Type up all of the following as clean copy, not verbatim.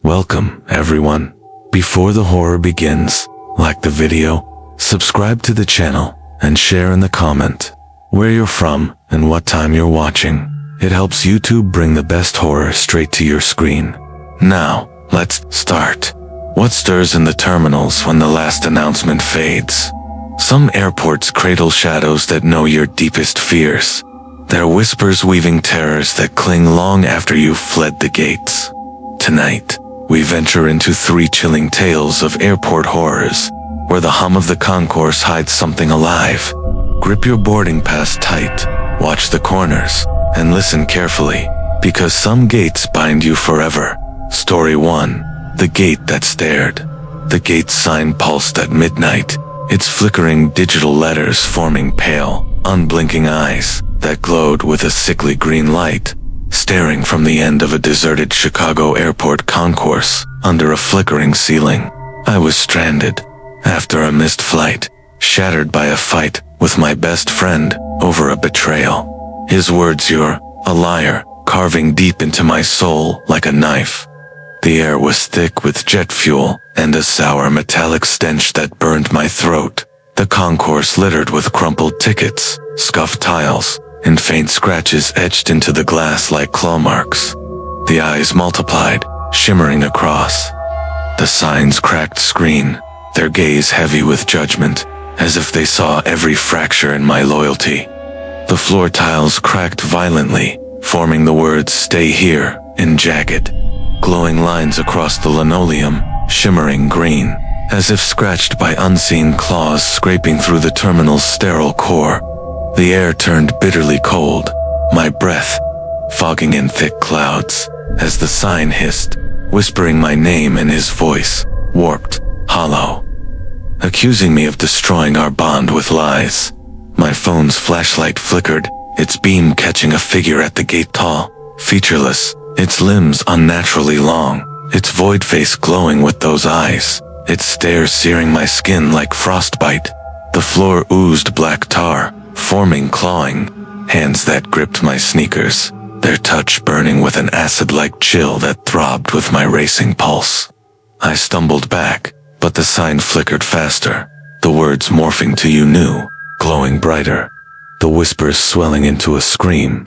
Welcome, everyone. Before the horror begins, like the video, subscribe to the channel, and share in the comment where you're from and what time you're watching. It helps YouTube bring the best horror straight to your screen. Now, let's start. What stirs in the terminals when the last announcement fades? Some airports cradle shadows that know your deepest fears. Their whispers weaving terrors that cling long after you've fled the gates. Tonight, we venture into 3 chilling tales of airport horrors, where the hum of the concourse hides something alive. Grip your boarding pass tight, watch the corners, and listen carefully, because some gates bind you forever. Story 1. The Gate That Stared. The gate's sign pulsed at midnight, its flickering digital letters forming pale, unblinking eyes that glowed with a sickly green light, staring from the end of a deserted Chicago airport concourse under a flickering ceiling. I was stranded after a missed flight, shattered by a fight with my best friend over a betrayal. His words, "You're a liar," carving deep into my soul like a knife. The air was thick with jet fuel and a sour metallic stench that burned my throat. The concourse littered with crumpled tickets, scuffed tiles, and faint scratches etched into the glass like claw marks. The eyes multiplied, shimmering across the sign's cracked screen, their gaze heavy with judgment, as if they saw every fracture in my loyalty. The floor tiles cracked violently, forming the words "Stay here" in jagged, glowing lines across the linoleum, shimmering green, as if scratched by unseen claws scraping through the terminal's sterile core. The air turned bitterly cold, my breath fogging in thick clouds, as the sign hissed, whispering my name in his voice, warped, hollow, accusing me of destroying our bond with lies. My phone's flashlight flickered, its beam catching a figure at the gate, tall, featureless, its limbs unnaturally long, its void face glowing with those eyes, its stare searing my skin like frostbite. The floor oozed black tar, forming clawing hands that gripped my sneakers, their touch burning with an acid-like chill that throbbed with my racing pulse. I stumbled back, but the sign flickered faster, the words morphing to "You Knew," glowing brighter, the whispers swelling into a scream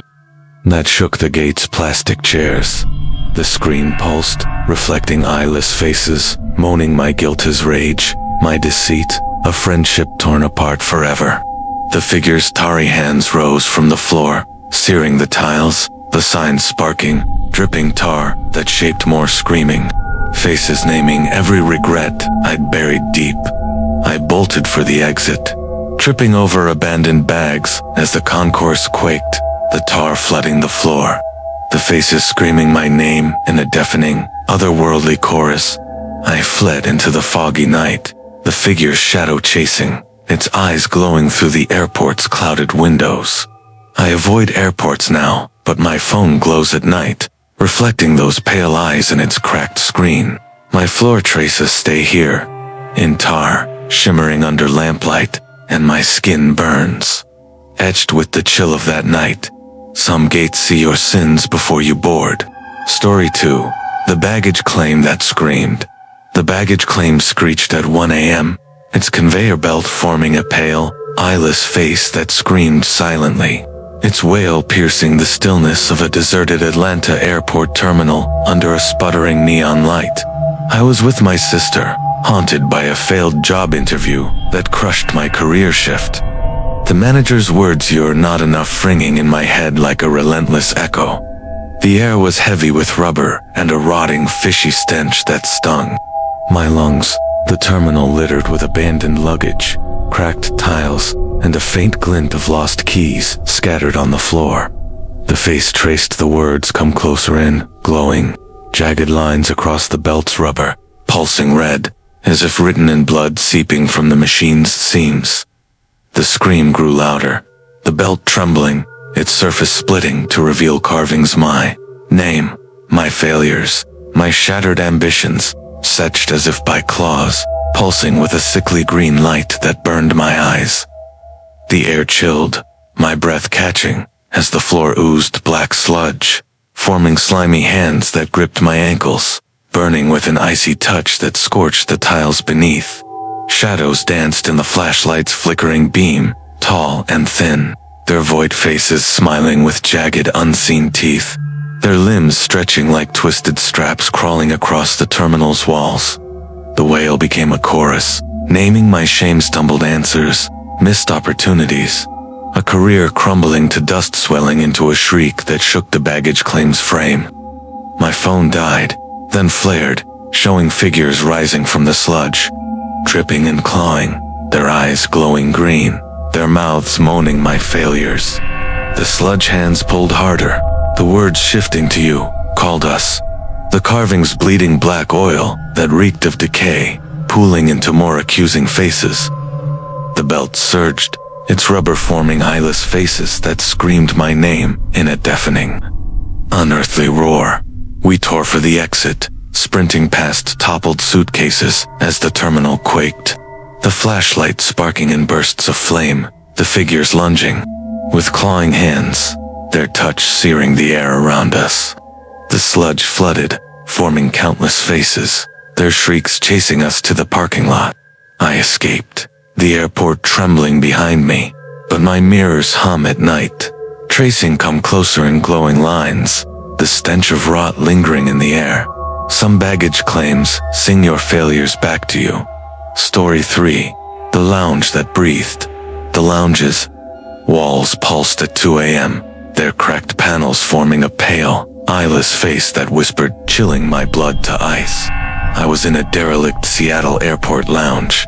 that shook the gate's plastic chairs. The screen pulsed, reflecting eyeless faces, moaning my guilt as rage, my deceit, a friendship torn apart forever. The figure's tarry hands rose from the floor, searing the tiles, the sign sparking, dripping tar that shaped more screaming. Faces naming every regret I'd buried deep. I bolted for the exit, tripping over abandoned bags as the concourse quaked, the tar flooding the floor. The faces screaming my name in a deafening, otherworldly chorus. I fled into the foggy night, the figure's shadow chasing, its eyes glowing through the airport's clouded windows. I avoid airports now, but my phone glows at night, reflecting those pale eyes in its cracked screen. My floor traces stay here, in tar, shimmering under lamplight, and my skin burns, etched with the chill of that night. Some gates see your sins before you board. Story 2. The Baggage Claim That Screamed. The baggage claim screeched at 1 a.m., its conveyor belt forming a pale, eyeless face that screamed silently, its wail piercing the stillness of a deserted Atlanta airport terminal under a sputtering neon light. I was with my sister, haunted by a failed job interview that crushed my career shift. The manager's words, "You're not enough," ringing in my head like a relentless echo. The air was heavy with rubber and a rotting, fishy stench that stung my lungs. The terminal littered with abandoned luggage, cracked tiles, and a faint glint of lost keys scattered on the floor. The face traced the words, "Come closer in," glowing, jagged lines across the belt's rubber, pulsing red, as if written in blood seeping from the machine's seams. The scream grew louder, the belt trembling, its surface splitting to reveal carvings, my name, my failures, my shattered ambitions, etched as if by claws, pulsing with a sickly green light that burned my eyes. The air chilled, my breath catching, as the floor oozed black sludge, forming slimy hands that gripped my ankles, burning with an icy touch that scorched the tiles beneath. Shadows danced in the flashlight's flickering beam, tall and thin, their void faces smiling with jagged, unseen teeth, their limbs stretching like twisted straps crawling across the terminal's walls. The wail became a chorus, naming my shame-stumbled answers, missed opportunities, a career crumbling to dust, swelling into a shriek that shook the baggage claim's frame. My phone died, then flared, showing figures rising from the sludge, dripping and clawing, their eyes glowing green, their mouths moaning my failures. The sludge hands pulled harder, the words shifting to you, called us. The carvings bleeding black oil that reeked of decay, pooling into more accusing faces. The belt surged, its rubber forming eyeless faces that screamed my name in a deafening, unearthly roar. We tore for the exit, sprinting past toppled suitcases as the terminal quaked. The flashlight sparking in bursts of flame, the figures lunging, with clawing hands, their touch searing the air around us. The sludge flooded, forming countless faces, their shrieks chasing us to the parking lot. I escaped, the airport trembling behind me, but my mirrors hum at night, tracing come closer in glowing lines, the stench of rot lingering in the air. Some baggage claims, sing your failures back to you. Story 3. The lounge that breathed. The lounge's walls pulsed at 2 a.m., their cracked panels forming a pale, eyeless face that whispered, chilling my blood to ice. I was in a derelict Seattle airport lounge,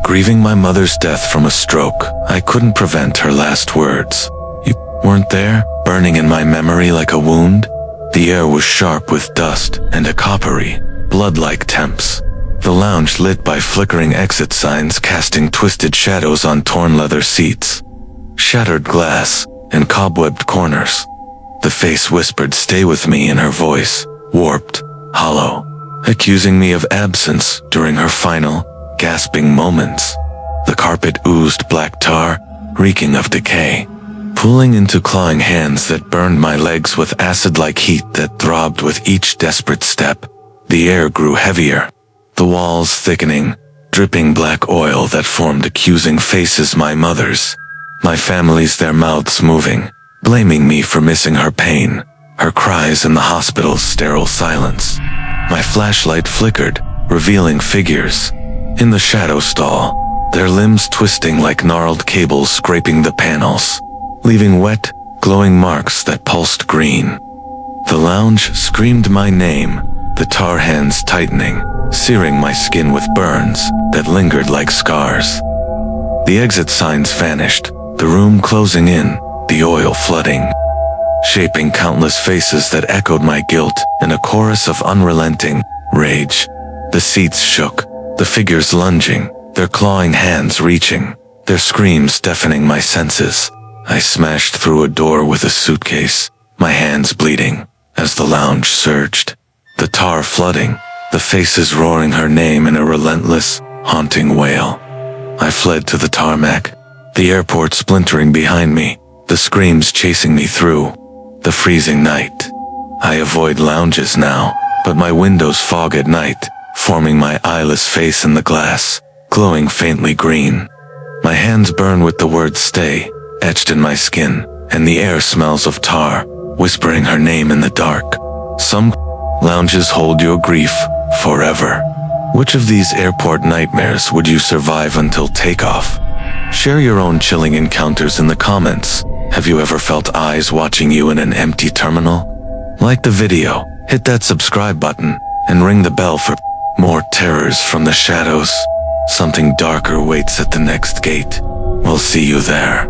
grieving my mother's death from a stroke. I couldn't prevent her last words. You weren't there, burning in my memory like a wound? The air was sharp with dust and a coppery, blood-like temps. The lounge lit by flickering exit signs casting twisted shadows on torn leather seats, shattered glass, and cobwebbed corners. The face whispered stay with me in her voice, warped, hollow, accusing me of absence during her final, gasping moments. The carpet oozed black tar, reeking of decay, pulling into clawing hands that burned my legs with acid-like heat that throbbed with each desperate step. The air grew heavier, the walls thickening, dripping black oil that formed accusing faces, my mother's, my family's, their mouths moving, blaming me for missing her pain, her cries in the hospital's sterile silence. My flashlight flickered, revealing figures in the shadow stall, their limbs twisting like gnarled cables scraping the panels, leaving wet, glowing marks that pulsed green. The lounge screamed my name, the tar hands tightening, searing my skin with burns that lingered like scars. The exit signs vanished, the room closing in, the oil flooding, shaping countless faces that echoed my guilt in a chorus of unrelenting rage. The seats shook, the figures lunging, their clawing hands reaching, their screams deafening my senses. I smashed through a door with a suitcase, my hands bleeding, as the lounge surged, the tar flooding, the faces roaring her name in a relentless, haunting wail. I fled to the tarmac, the airport splintering behind me, the screams chasing me through the freezing night. I avoid lounges now, but my windows fog at night, forming my eyeless face in the glass, glowing faintly green. My hands burn with the word stay, etched in my skin, and the air smells of tar, whispering her name in the dark. Some lounges hold your grief forever. Which of these airport nightmares would you survive until takeoff? Share your own chilling encounters in the comments. Have you ever felt eyes watching you in an empty terminal? Like the video, hit that subscribe button, and ring the bell for more terrors from the shadows. Something darker waits at the next gate. We'll see you there.